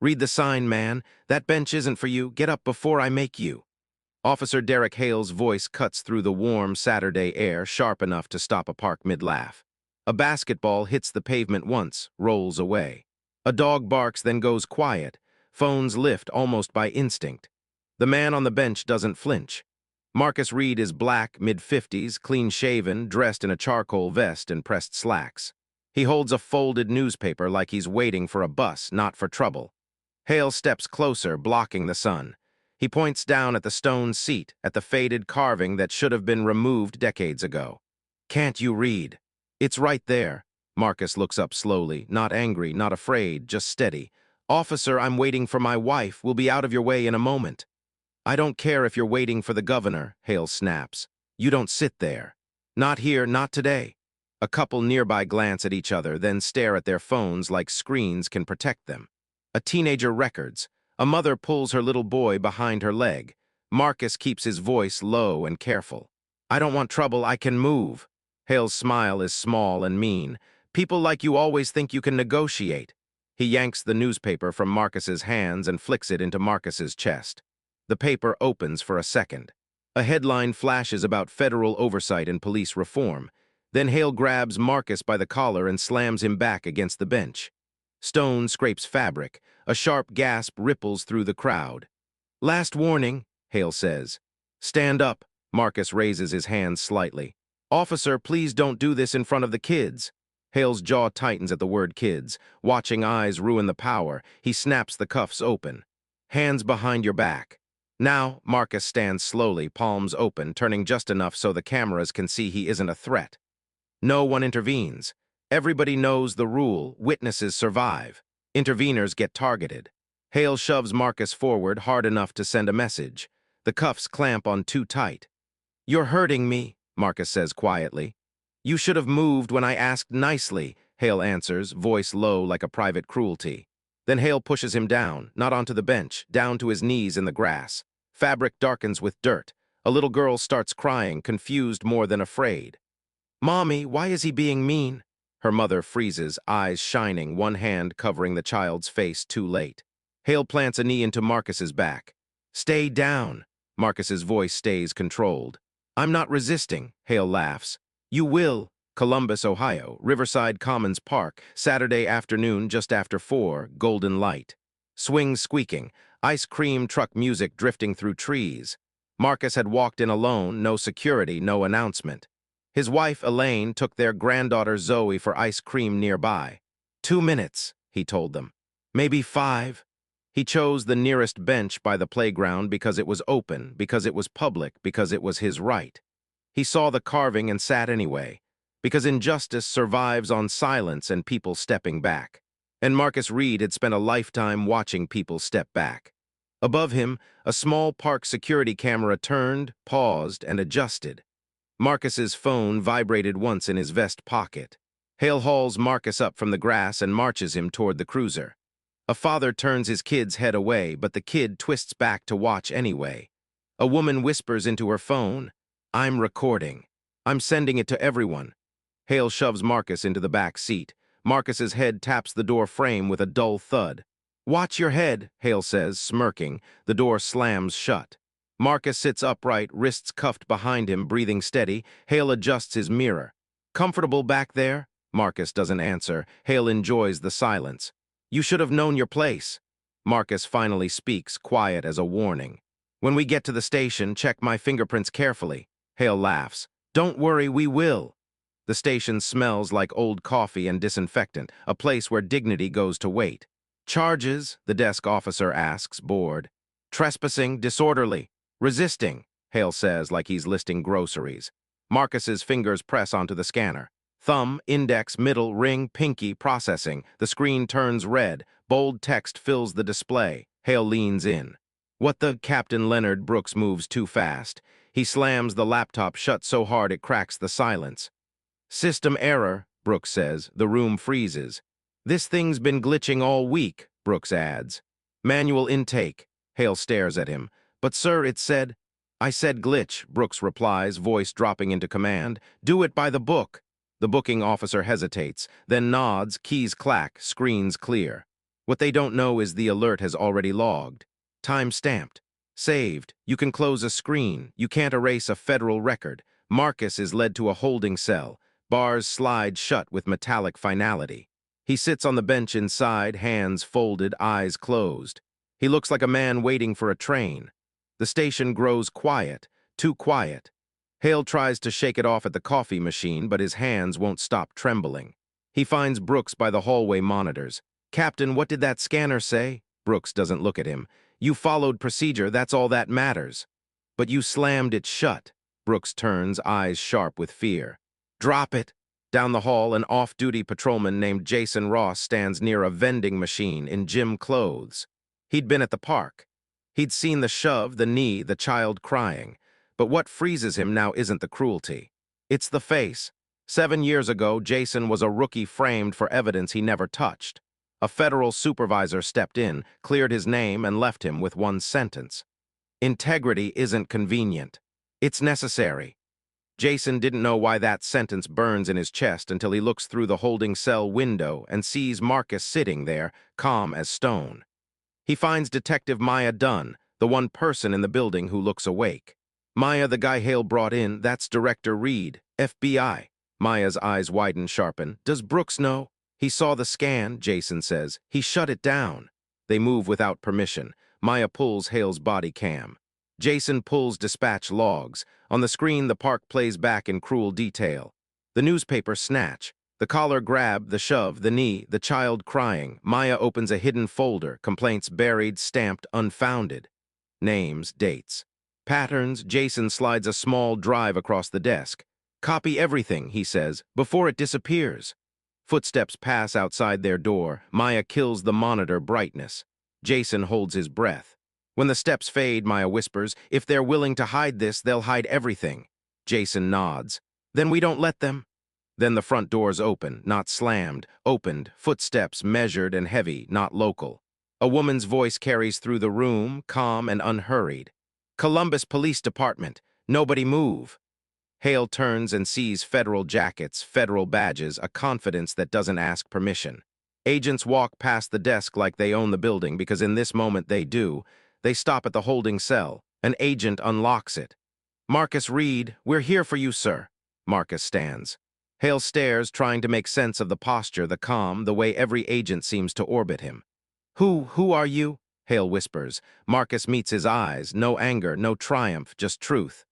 Read the sign, man. That bench isn't for you. Get up before I make you. Officer Derek Hale's voice cuts through the warm Saturday air, sharp enough to stop a park mid-laugh. A basketball hits the pavement once, rolls away. A dog barks, then goes quiet. Phones lift almost by instinct. The man on the bench doesn't flinch. Marcus Reed is black, mid-50s, clean-shaven, dressed in a charcoal vest and pressed slacks. He holds a folded newspaper like he's waiting for a bus, not for trouble. Hale steps closer, blocking the sun. He points down at the stone seat, at the faded carving that should have been removed decades ago. "Can't you read?" "It's right there." Marcus looks up slowly, not angry, not afraid, just steady. "Officer, I'm waiting for my wife. We'll be out of your way in a moment." "I don't care if you're waiting for the governor," Hale snaps. "You don't sit there. Not here, not today." A couple nearby glance at each other, then stare at their phones like screens can protect them. A teenager records. A mother pulls her little boy behind her leg. Marcus keeps his voice low and careful. "I don't want trouble, I can move." Hale's smile is small and mean. "People like you always think you can negotiate." He yanks the newspaper from Marcus's hands and flicks it into Marcus's chest. The paper opens for a second. A headline flashes about federal oversight and police reform. Then Hale grabs Marcus by the collar and slams him back against the bench. Stone scrapes fabric. A sharp gasp ripples through the crowd. "Last warning," Hale says. "Stand up." Marcus raises his hands slightly. "Officer, please don't do this in front of the kids." Hale's jaw tightens at the word kids. Watching eyes ruin the power. He snaps the cuffs open. "Hands behind your back." Now, Marcus stands slowly, palms open, turning just enough so the cameras can see he isn't a threat. No one intervenes. Everybody knows the rule. Witnesses survive. Interveners get targeted. Hale shoves Marcus forward hard enough to send a message. The cuffs clamp on too tight. "You're hurting me," Marcus says quietly. "You should have moved when I asked nicely," Hale answers, voice low like a private cruelty. Then Hale pushes him down, not onto the bench, down to his knees in the grass. Fabric darkens with dirt. A little girl starts crying, confused more than afraid. "Mommy, why is he being mean?" Her mother freezes, eyes shining, one hand covering the child's face too late. Hale plants a knee into Marcus's back. "Stay down." Marcus's voice stays controlled. "I'm not resisting," Hale laughs. "You will." Columbus, Ohio, Riverside Commons Park, Saturday afternoon just after 4, golden light. Swings squeaking, ice cream truck music drifting through trees. Marcus had walked in alone, no security, no announcement. His wife, Elaine, took their granddaughter Zoe for ice cream nearby. 2 minutes, he told them. Maybe 5. He chose the nearest bench by the playground because it was open, because it was public, because it was his right. He saw the carving and sat anyway, because injustice survives on silence and people stepping back. And Marcus Reed had spent a lifetime watching people step back. Above him, a small park security camera turned, paused, and adjusted. Marcus's phone vibrated once in his vest pocket. Hale hauls Marcus up from the grass and marches him toward the cruiser. A father turns his kid's head away, but the kid twists back to watch anyway. A woman whispers into her phone, "I'm recording. I'm sending it to everyone." Hale shoves Marcus into the back seat. Marcus's head taps the door frame with a dull thud. "Watch your head," Hale says, smirking. The door slams shut. Marcus sits upright, wrists cuffed behind him, breathing steady. Hale adjusts his mirror. "Comfortable back there?" Marcus doesn't answer. Hale enjoys the silence. "You should have known your place." Marcus finally speaks, quiet as a warning. "When we get to the station, check my fingerprints carefully." Hale laughs. "Don't worry, we will." The station smells like old coffee and disinfectant, a place where dignity goes to wait. "Charges?" the desk officer asks, bored. "Trespassing, disorderly, resisting," Hale says like he's listing groceries. Marcus's fingers press onto the scanner. Thumb, index, middle, ring, pinky, processing. The screen turns red. Bold text fills the display. Hale leans in. "What the—" Captain Leonard Brooks moves too fast. He slams the laptop shut so hard it cracks the silence. "System error," Brooks says. The room freezes. "This thing's been glitching all week," Brooks adds. "Manual intake." Hale stares at him. "But sir, it said—" "I said glitch," Brooks replies, voice dropping into command. "Do it by the book." The booking officer hesitates, then nods, keys clack, screens clear. What they don't know is the alert has already logged. Time stamped. Saved. You can close a screen. You can't erase a federal record. Marcus is led to a holding cell. Bars slide shut with metallic finality. He sits on the bench inside, hands folded, eyes closed. He looks like a man waiting for a train. The station grows quiet, too quiet. Hale tries to shake it off at the coffee machine, but his hands won't stop trembling. He finds Brooks by the hallway monitors. "Captain, what did that scanner say?" Brooks doesn't look at him. "You followed procedure, that's all that matters." "But you slammed it shut." Brooks turns, eyes sharp with fear. "Drop it." Down the hall, an off-duty patrolman named Jason Ross stands near a vending machine in gym clothes. He'd been at the park. He'd seen the shove, the knee, the child crying. But what freezes him now isn't the cruelty. It's the face. 7 years ago, Jason was a rookie framed for evidence he never touched. A federal supervisor stepped in, cleared his name, and left him with one sentence. Integrity isn't convenient. It's necessary. Jason didn't know why that sentence burns in his chest until he looks through the holding cell window and sees Marcus sitting there, calm as stone. He finds Detective Maya Dunn, the one person in the building who looks awake. Maya, the guy Hale brought in, that's Director Reed, FBI. Maya's eyes widen, sharpen. "Does Brooks know?" "He saw the scan," Jason says. "He shut it down." They move without permission. Maya pulls Hale's body cam. Jason pulls dispatch logs. On the screen, the park plays back in cruel detail. The newspaper snatch. The collar grab, the shove, the knee, the child crying. Maya opens a hidden folder, complaints buried, stamped, unfounded. Names, dates. Patterns. Jason slides a small drive across the desk. "Copy everything," he says, "before it disappears." Footsteps pass outside their door. Maya kills the monitor brightness. Jason holds his breath. When the steps fade, Maya whispers, "If they're willing to hide this, they'll hide everything." Jason nods. "Then we don't let them." Then the front doors open, not slammed, opened, footsteps measured and heavy, not local. A woman's voice carries through the room, calm and unhurried. "Columbus Police Department. Nobody move." Hale turns and sees federal jackets, federal badges, a confidence that doesn't ask permission. Agents walk past the desk like they own the building because in this moment they do. They stop at the holding cell. An agent unlocks it. "Marcus Reed, we're here for you, sir." Marcus stands. Hale stares, trying to make sense of the posture, the calm, the way every agent seems to orbit him. Who are you?" Hale whispers. Marcus meets his eyes. No anger, no triumph, just truth.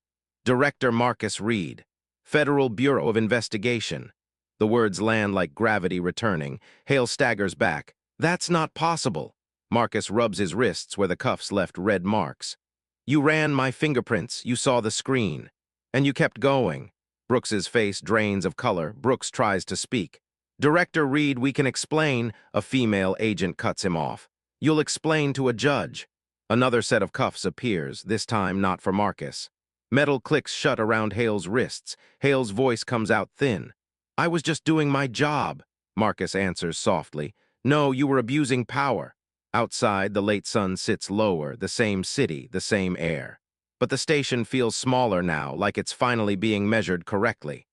"Director Marcus Reed, Federal Bureau of Investigation." The words land like gravity returning. Hale staggers back. "That's not possible." Marcus rubs his wrists where the cuffs left red marks. "You ran my fingerprints. You saw the screen. And you kept going." Brooks's face drains of color. Brooks tries to speak. "Director Reed, we can explain." A female agent cuts him off. "You'll explain to a judge." Another set of cuffs appears, this time not for Marcus. Metal clicks shut around Hale's wrists. Hale's voice comes out thin. "I was just doing my job." Marcus answers softly. "No, you were abusing power." Outside, the late sun sits lower, the same city, the same air. But the station feels smaller now, like it's finally being measured correctly.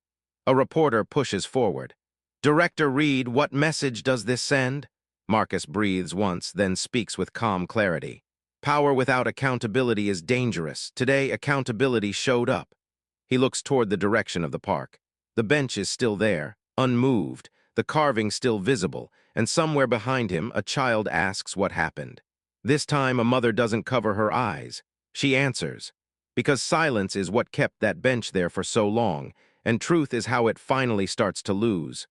A reporter pushes forward. "Director Reed, what message does this send?" Marcus breathes once, then speaks with calm clarity. "Power without accountability is dangerous. Today, accountability showed up." He looks toward the direction of the park. The bench is still there, unmoved, the carving still visible, and somewhere behind him, a child asks what happened. This time, a mother doesn't cover her eyes. She answers. Because silence is what kept that bench there for so long, and truth is how it finally starts to lose.